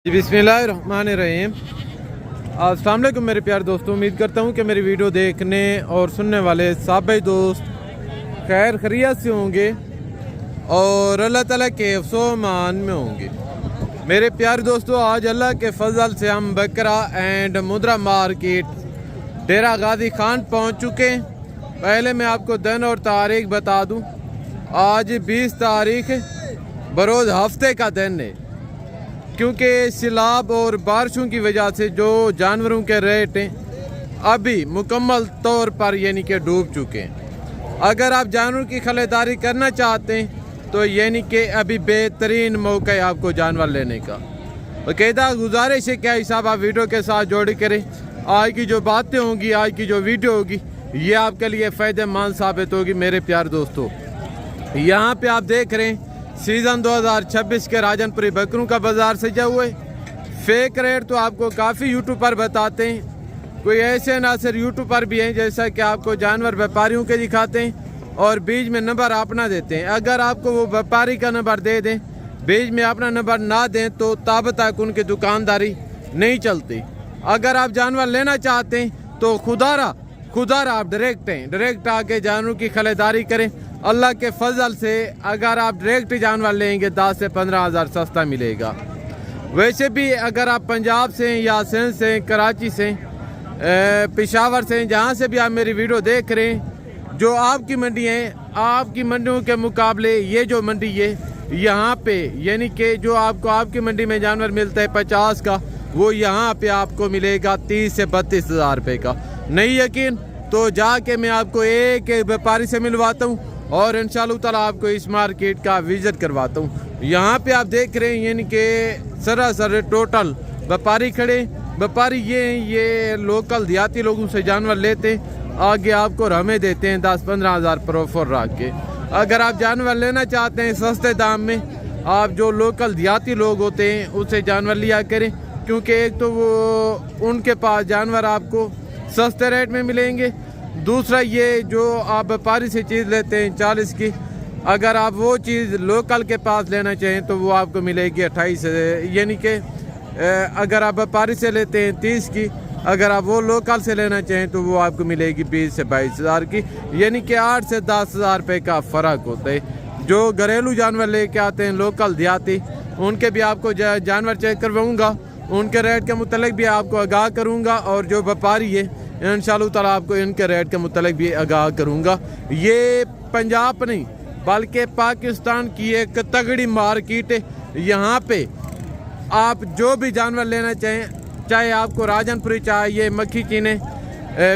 बिस्मिल्लाहिर्रहमानिर्रहीम। अस्सलाम वालेकुम मेरे प्यारे दोस्तों, उम्मीद करता हूँ कि मेरी वीडियो देखने और सुनने वाले सब भाई दोस्त खैर खैरियत से होंगे और अल्लाह ताला के अफ़सो-मान में होंगे। मेरे प्यारे दोस्तों, आज अल्लाह के फजल से हम बकरा एंड मुद्रा मार्केट डेरा गाजी खान पहुँच चुके हैं। पहले मैं आपको दिन और तारीख बता दूँ। आज 20 तारीख बरोज़ हफ्ते का दिन है, क्योंकि सैलाब और बारिशों की वजह से जो जानवरों के रेट हैं अभी मुकम्मल तौर पर यानी कि डूब चुके हैं। अगर आप जानवरों की खरीदारी करना चाहते हैं तो यानी कि अभी बेहतरीन मौका है आपको जानवर लेने का। बाकायदा गुजारिश है कि साहब आप वीडियो के साथ जोड़ी करें। आज की जो बातें होंगी, आज की जो वीडियो होगी, ये आपके लिए फ़ायदेमंद साबित होगी। मेरे प्यारे दोस्तों, यहाँ पे आप देख रहे हैं सीज़न 2026 के राजनपुरी बकरों का बाज़ार सजा हुआ है। फेक रेट तो आपको काफ़ी यूट्यूबर बताते हैं, कोई ऐसे ना सिर्फ यूट्यूबर भी हैं जैसा कि आपको जानवर व्यापारियों के दिखाते हैं और बीच में नंबर अपना देते हैं। अगर आपको वो व्यापारी का नंबर दे दें, बीच में अपना नंबर ना दें, तो तब तक उनकी दुकानदारी नहीं चलती। अगर आप जानवर लेना चाहते हैं तो खुदारा आप डायरेक्ट आके जानवरों की खरीदारी करें। अल्लाह के फजल से अगर आप डायरेक्ट जानवर लेंगे 10 से 15 हज़ार सस्ता मिलेगा। वैसे भी अगर आप पंजाब से या सिंध से, कराची से, पेशावर से, जहाँ से भी आप मेरी वीडियो देख रहे हैं, जो आपकी मंडी है, आपकी मंडियों के मुकाबले ये जो मंडी है यहाँ पे यानी कि जो आपको आपकी मंडी में जानवर मिलता है 50 का, वो यहाँ पे आपको मिलेगा 30 से 32 हज़ार रुपये का। नहीं यकीन तो जाके मैं आपको एक व्यापारी से मिलवाता हूँ और इंशाअल्लाह ताला आपको इस मार्केट का विजिट करवाता हूँ। यहाँ पे आप देख रहे हैं यानी कि सरासर टोटल व्यापारी खड़े। व्यापारी ये लोकल देहाती लोगों से जानवर लेते हैं, आगे आपको हमें देते हैं 10-15 हज़ार प्रोफर रख के। अगर आप जानवर लेना चाहते हैं सस्ते दाम में, आप जो लोकल देहाती लोग होते हैं उससे जानवर लिया करें, क्योंकि एक तो वो उनके पास जानवर आपको सस्ते रेट में मिलेंगे। दूसरा ये जो आप व्यापारी से चीज़ लेते हैं 40 की, अगर आप वो चीज़ लोकल के पास लेना चाहें तो वो आपको मिलेगी 28, यानी कि अगर आप व्यापारी से लेते हैं 30 की, अगर आप वो लोकल से लेना चाहें तो वो आपको मिलेगी 20 से 22 हज़ार की, यानी कि 8 से 10 हज़ार रुपये का फ़र्क होता है। जो घरेलू जानवर लेके आते हैं लोकल देहाती, उनके भी आपको जानवर चेक करवाऊँगा, उनके रेट के मुतल्लिक भी आपको आगाह करूँगा, और जो व्यापारी है इंशाअल्लाह ताला आपको इनके रेट के मुतल्लिक भी आगाह करूँगा। ये पंजाब नहीं बल्कि पाकिस्तान की एक तगड़ी मार्केट है। यहाँ पे आप जो भी जानवर लेना चाहें, चाहे आपको राजनपुरी चाहिए, मक्खी चीने,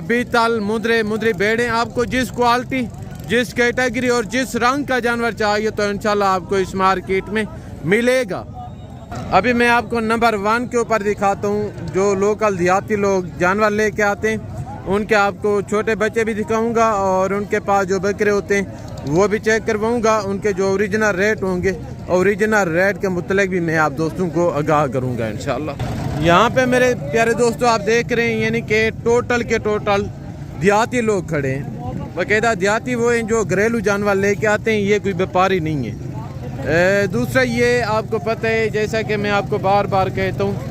बीतल, मुंदरी भेड़ें, आपको जिस क्वालिटी, जिस कैटेगरी और जिस रंग का जानवर चाहिए तो इंशाअल्लाह आपको इस मार्केट में मिलेगा। अभी मैं आपको नंबर 1 के ऊपर दिखाता हूँ। जो लोकल देहाती लोग जानवर लेके आते हैं उनके आपको छोटे बच्चे भी दिखाऊंगा और उनके पास जो बकरे होते हैं वो भी चेक करवाऊंगा। उनके जो ओरिजिनल रेट होंगे, ओरिजिनल रेट के मुतल्लिक भी मैं आप दोस्तों को आगाह करूंगा इंशाल्लाह। यहाँ पे मेरे प्यारे दोस्तों आप देख रहे हैं यानी कि टोटल के टोटल देहाती लोग खड़े हैं। बाकायदा देहाती वो हैं जो घरेलू जानवर लेके आते हैं, ये कोई व्यापारी नहीं है। दूसरा ये आपको पता है, जैसा कि मैं आपको बार बार कहता हूँ,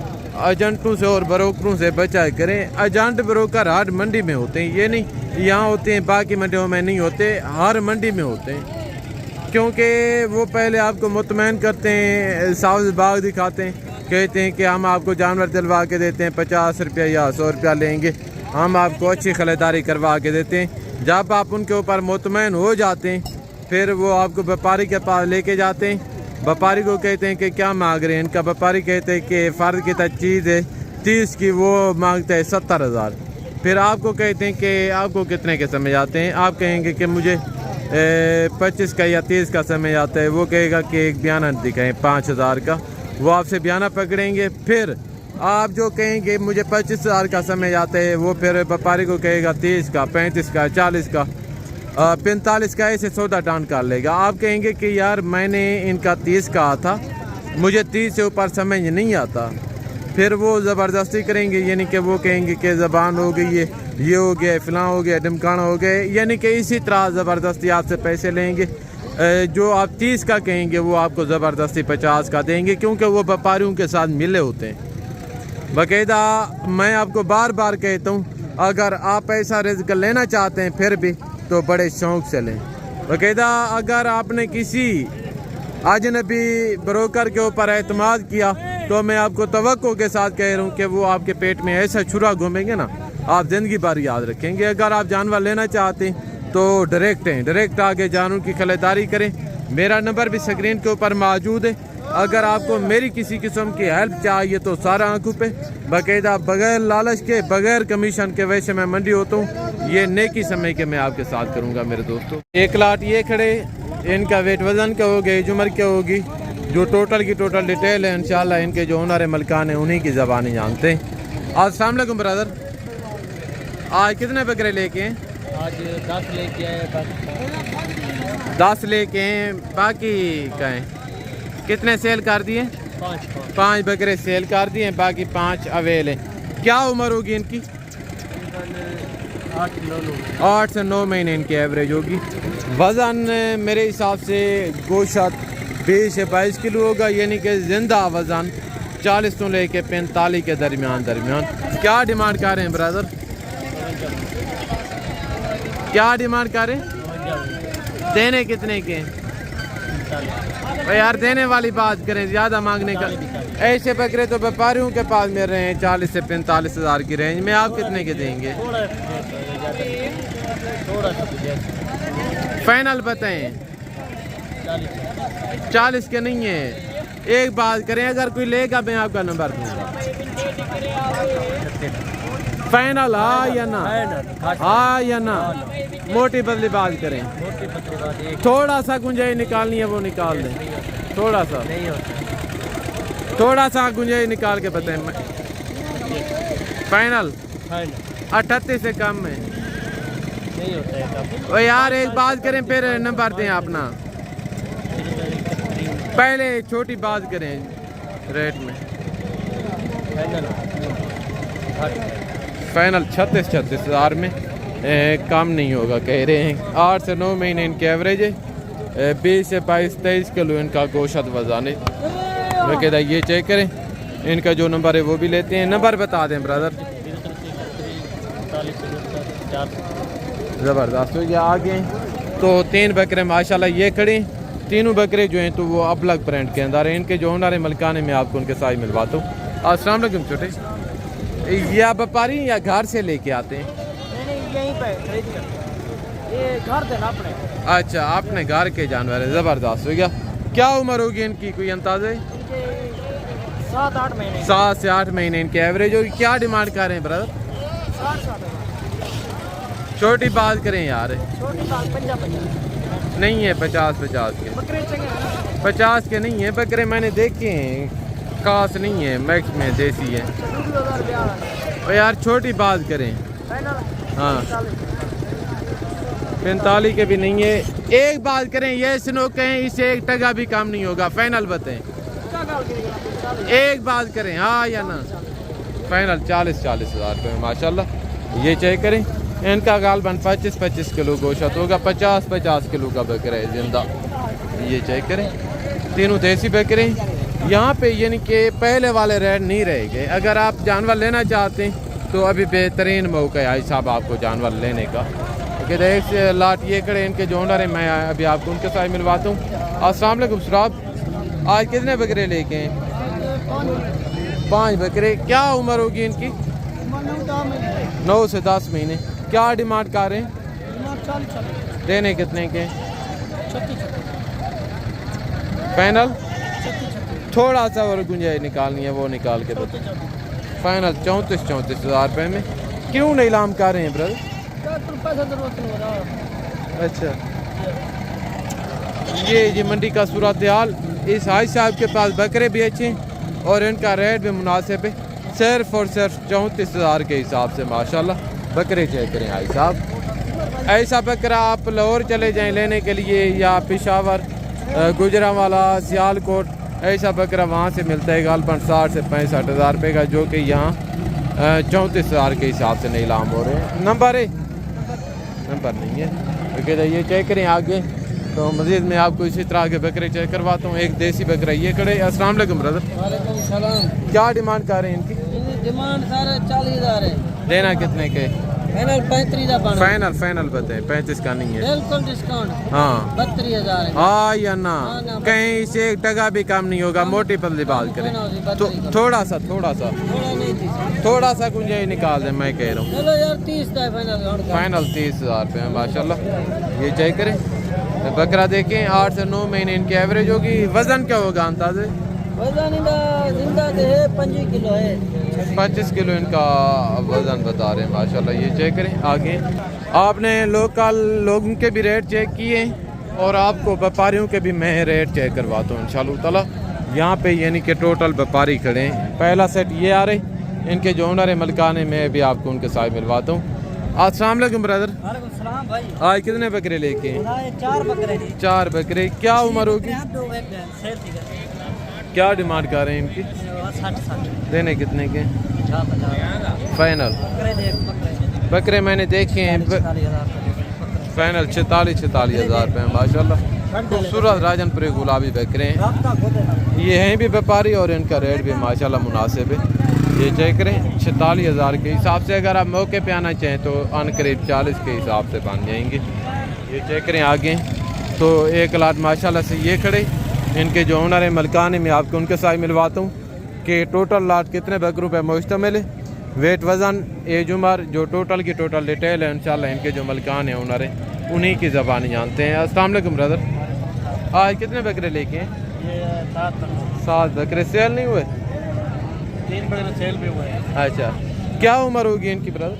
एजेंटों से और ब्रोकरों से बचा करें। एजेंट ब्रोकर हर मंडी में होते हैं, ये नहीं यहाँ होते हैं बाकी मंडियों में नहीं होते, हर मंडी में होते हैं, क्योंकि वो पहले आपको मुतमईन करते हैं, साउथ बाग दिखाते हैं, कहते हैं कि हम आपको जानवर दिलवा के देते हैं 50 रुपया या 100 रुपया लेंगे, हम आपको अच्छी खरीदारी करवा के देते हैं। जब आप उनके ऊपर मुतमईन हो जाते हैं फिर वो आपको व्यापारी के पास लेके जाते हैं। व्यापारी को कहते हैं कि क्या मांग रहे हैं, इनका व्यापारी कहते हैं कि फ़र्द की तक चीज़ है 30 की, वो मांगता है 70 हज़ार। फिर आपको कहते हैं कि आपको कितने के समझ आते हैं, आप कहेंगे कि मुझे 25 का या 30 का समझ आता है, वो कहेगा कि एक बयाना दिखाएं 5 हज़ार का, वो आपसे बयाना पकड़ेंगे। फिर आप जो कहेंगे मुझे 25 हज़ार का समझ आता है, वो फिर व्यापारी को कहेगा 30 का, 35 का, 40 का, 45 का, ऐसे सौदा डाउन कर लेगा। आप कहेंगे कि यार मैंने इनका 30 कहा था, मुझे 30 से ऊपर समझ नहीं आता। फिर वो ज़बरदस्ती करेंगे, यानी कि वो कहेंगे कि ज़बान हो गई है, ये हो गया, फ़लाँ हो गया, ढमकाना हो गया, यानी कि इसी तरह ज़बरदस्ती आपसे पैसे लेंगे। जो आप 30 का कहेंगे वो आपको ज़बरदस्ती 50 का देंगे, क्योंकि वो व्यापारियों के साथ मिले होते हैं। बाकायदा मैं आपको बार बार कहता हूँ, अगर आप ऐसा रिज़्क लेना चाहते हैं फिर भी तो बड़े शौक़ से लें। बाकायदा अगर आपने किसी अजनबी ब्रोकर के ऊपर एतमाद किया तो मैं आपको तवक्को के साथ कह रहा हूँ कि वो आपके पेट में ऐसा छुरा घूमेंगे ना, आप ज़िंदगी भर याद रखेंगे। अगर आप जानवर लेना चाहते हैं तो डायरेक्ट आगे जानवर की खरीदारी करें। मेरा नंबर भी स्क्रीन के ऊपर मौजूद है। अगर आपको मेरी किसी किस्म की हेल्प चाहिए तो सारा आंखों पे, बाकायदा बगैर लालच के, बगैर कमीशन के, वैसे मैं मंडी होता हूँ, ये नेकी समय के मैं आपके साथ करूँगा मेरे दोस्तों। एक लाट ये खड़े, इनका वेट वज़न क्या होगा, एज उम्र क्या होगी, जो टोटल की टोटल डिटेल है इंशाल्लाह इनके जो ओनर मलकान है उन्हीं की ज़बानी जानते हैं। अस्सलाम वालेकुम ब्रदर, आज कितने बकरे लेके हैं? आज 10 लेके आए, 10 लेके हैं, बाकी का है कितने सेल कर दिए? 5 बकरे सेल कर दिए, बाकी 5 अवेल हैं। क्या उम्र होगी इनकी? 8 से 9 महीने इनकी एवरेज होगी। वज़न मेरे हिसाब से गोश्त 20 से 22 किलो होगा, यानी कि ज़िंदा वज़न 40 से लेके 45 के दरमियान। क्या डिमांड कर रहे हैं ब्रदर? क्या डिमांड कर रहे हैं? देने कितने के? यार देने वाली बात करें, ज़्यादा मांगने का। ऐसे बकरे तो व्यापारियों के पास मिल रहे हैं 40 से 45 हज़ार की रेंज में, आप कितने के देंगे? फाइनल बताएं। 40 के नहीं है। एक बात करें, अगर कोई लेगा मैं आपका नंबर दूंगा। फाइनल हाँ या ना? हाँ या ना? मोटी बदली बात करें, थोड़ा सा गुंजाइश निकालनी है वो निकाल दें, थोड़ा सा गुंजाइश निकाल के बताएं। फाइनल 38 से कम में नहीं होता है कम। ओ यार एक बात करें, फिर नंबर दें अपना। पहले छोटी बात करें रेट में। फाइनल 36 हज़ार में कम नहीं होगा कह रहे हैं। 8 से 9 महीने इनकी एवरेज है। 20 से 22-23 किलो इनका गोश्त वज़न है। मैं कहता ये चेक करें, इनका जो नंबर है वो भी लेते हैं। नंबर बता दें ब्रदर। ज़बरदस्त हो गया। आगे तो 3 बकरे माशाल्लाह ये खड़े, तीनों बकरे जो हैं तो वो अलग ब्रांड के अंदर हैं। इनके जो ओनर मलकान है मैं आपको उनके साथ मिलवाता हूँ। अस्सलाम वालेकुम छोटे, ये आप व्यापारी या घर से लेके आते हैं? यहीं पे ये घर देना अपने। अच्छा, आपने घर के जानवर है। ज़बरदस्त हो गया। क्या उम्र होगी इनकी, कोई अंदाज़ा है? 7-8 महीने। 7 से 8 महीने इनकी एवरेज होगी। क्या डिमांड कर रहे हैं ब्रदर? 60 छोटी बात करें यार, छोटी बात 50 नहीं है 50 के बकरे चाहिए। 50 के नहीं है बकरे, मैंने देखे हैं, खास नहीं है, मैक्स में देसी है। और यार छोटी बात करें, हाँ 45 के भी नहीं है। एक बात करें, ये सुनो कहें इससे 1 टका भी कम नहीं होगा। फाइनल बताएं। एक बात करें हाँ या ना? फाइनल 40 हज़ार रुपये माशाल्लाह। ये चेक करें, इनका गालबन 25 किलो गोश्त होगा। 50 किलो का बकरा है जिंदा। ये चेक करें, तीनों देसी बकरे। यहाँ पे यानी कि पहले वाले रेट नहीं रहेंगे। अगर आप जानवर लेना चाहते हैं तो अभी बेहतरीन मौका है साहब आपको जानवर लेने का। क्योंकि एक लाट ये खड़े, इनके जो ओनर है मैं अभी आपको उनके साथ मिलवाता हूँ। अस्सलाम वालेकुम सराब, आज कितने बकरे लेके हैं? 5 बकरे। क्या उम्र होगी इनकी? 9 से 10 महीने। क्या डिमांड कर रहे हैं? देने कितने के? फाइनल थोड़ा सा और गुंजाइश निकालनी है वो निकाल के दो। फाइनल 34 हज़ार रुपये में। क्यों नहीं लाम कर रहे हैं ब्रदर? अच्छा, ये मंडी का सूरत हाल। इस हाई साहब के पास बकरे भी अच्छे हैं और इनका रेट भी मुनासिब है। सिर्फ और सिर्फ 34 हज़ार के हिसाब से माशाल्लाह बकरे चेक करें भाई साहब। ऐसा बकरा आप लाहौर चले जाएं लेने के लिए, या पेशावर, गुजरांवाला, सियालकोट, ऐसा बकरा वहाँ से मिलता है गालबन 60 से 65 हज़ार रुपये का, जो कि यहाँ 34 हज़ार के हिसाब से नीलाम हो रहे हैं। नंबर है? नंबर नहीं है। तो ये चेक करें आगे, तो मज़ीद मैं आपको इसी तरह के बकरे चेक करवाता हूँ। एक देसी बकरा ये खड़े। अस्सलाम वालेकुम ब्रदर, वालेकुम सलाम। क्या डिमांड कर रहे हैं इनकी? डिमांड सारे 40,000 है। देना कितने के? फाइनल 35 का बना। फाइनल बताए, 35 का नहीं है। बिल्कुल डिस्काउंट। हाँ 32,000 है। हाँ या ना, हाँ ना, कहीं से 1 टका भी कम नहीं होगा। मोटी पतली बात करें तो थोड़ा सा थोड़ा नहीं थी। थोड़ा सा गुंजाइश निकाल दे, मैं कह रहा हूँ। चलो यार 30 का फाइनल। फाइनल 30,000 रुपये में माशाल्लाह। ये चेक करें तो बकरा देखें, 8 से 9 महीने इनकी एवरेज होगी। वजन क्या होगा अंदाजे? वजन इनका जिंदा है 25 किलो है। 25 किलो इनका वजन बता रहे हैं माशाल्लाह। ये चेक करें। आगे आपने लोकल लोगों के भी रेट चेक किए और आपको व्यापारियों के भी मैं रेट चेक करवाता हूँ इंशाल्लाह ताला। यहाँ पे यानी कि टोटल व्यापारी खड़े हैं। पहला सेट ये आ रहे, इनके जो ओनर है मलकाने में भी आपको उनके साथ मिलवाता हूँ। अस्सलाम वालेकुम ब्रदर। वालेकुम सलाम भाई। आज कितने बकरे लेके हैं? 4 बकरे जी। 4 बकरे। क्या उम्र होगी? 2 बकरे। क्या डिमांड कर रहे हैं इनकी? 60 देने कितने के? 50 फाइनल बकरे मैंने देखे हैं। फाइनल 46,000 रुपये माशाल्लाह। खूबसूरत राजनपुरी गुलाबी बकरे हैं। ये हैं भी व्यापारी और इनका रेट भी माशाल्लाह मुनासिब है। ये चेक करें 46,000 के हिसाब से। अगर आप मौके पे आना चाहें तो अनकरीब 40 के हिसाब से बन जाएंगे। ये चेक करें। आगे तो 1 लाख माशाल्लाह से ये खड़े। इनके जो ओनर है मलकाने में आपको उनके साथ मिलवाता हूँ कि टोटल लाट कितने बकरों पे मुश्तमिल है, वेट वज़न एज उम्र जो टोटल की टोटल डिटेल है इंशाल्लाह इनके जो मलकान है ओनर है उन्हीं की ज़बान जानते हैं। अस्सलाम वालेकुम ब्रदर। आज कितने बकरे लेके हैं? ये 7 बकरे। सेल नहीं हुए? 3 बकरे सेल भी हुए हैं। अच्छा, क्या उम्र होगी इनकी ब्रदर?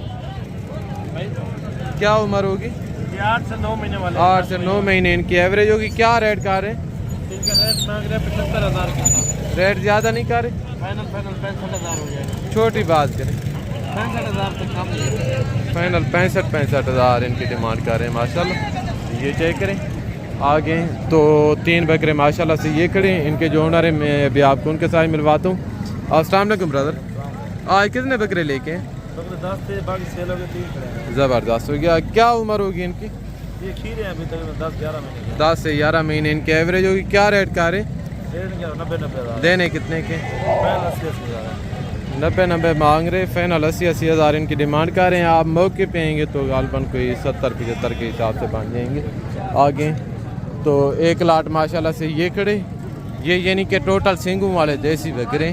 क्या उम्र होगी? ये 8 से 9 महीने वाले। 8 से 9 महीने इनकी एवरेज होगी। क्या रेट कर रहे हैं? इनका रेट मांग रहे 75,000 का। रेट ज़्यादा नहीं कर रहे? फाइनल 65,000 हो जाएगा। छोटी बात करें 65,000 से कम नहीं। फाइनल 65,000 इनकी डिमांड कर रहे हैं माशाल्लाह। ये चेक करें। आगे तो 3 बकरे माशाल्लाह से ये खड़े हैं। इनके जो ओनर है मैं भी आपको उनके साथ मिलवाता हूँ। अस्सलाम वालेकुम ब्रदर। आज कितने बकरे लेके हैं? 10 थे, बाकी सेल हो गए 3 खड़े हैं। ज़बरदस्त हो गया। क्या उम्र होगी इनकी? ये खीरे हैं अभी तक 10-11 महीने। 10 से 11 महीने इनकी एवरेज होगी। क्या रेट कर रहे हैं? 90,000। देने कितने के? 80,000। 90 मांग रहे। फाइनल 80,000 इनकी डिमांड कर रहे हैं। आप मौके पे आएंगे तो गालबन कोई 70-75 के हिसाब से बन जाएंगे। आगे तो 1 लाख माशाल्लाह से ये खड़े। ये यानी कि टोटल सिंगों वाले देसी बकरे।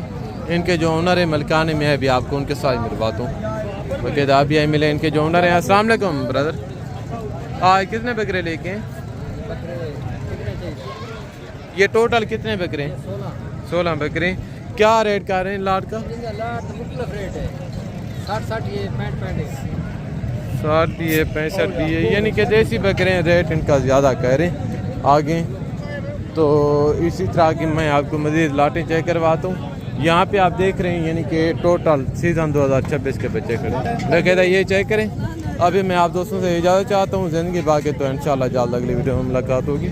इनके जो ओनर है मलकाने में है भी आपको उनके साथ मिलवाता हूँ। बकायदा भी आई मिले इनके जो ओनर हैं। अस्सलाम वालेकुम ब्रदर। आज कितने बकरे लेके हैं? ये टोटल कितने बकरे हैं? 16 बकरे। क्या रेट कर रहे हैं लाट का? लाट मुख्तलिफ रेट है। 60 ये 65 60 ये 65 ये यानी कि देसी बकरे हैं। रेट इनका ज़्यादा कह रहे हैं। आगे तो इसी तरह की मैं आपको मज़ीद लाटें चेक करवाता हूँ। यहाँ पे आप देख रहे हैं यानी कि टोटल सीज़न 2026 के बच्चे खड़े। बकायदा ये चेक करें। अभी मैं आप दोस्तों से इजाज़त चाहता हूँ। ज़िंदगी बाकी तो इंशाल्लाह जल्द अगली वीडियो में मुलाकात होगी।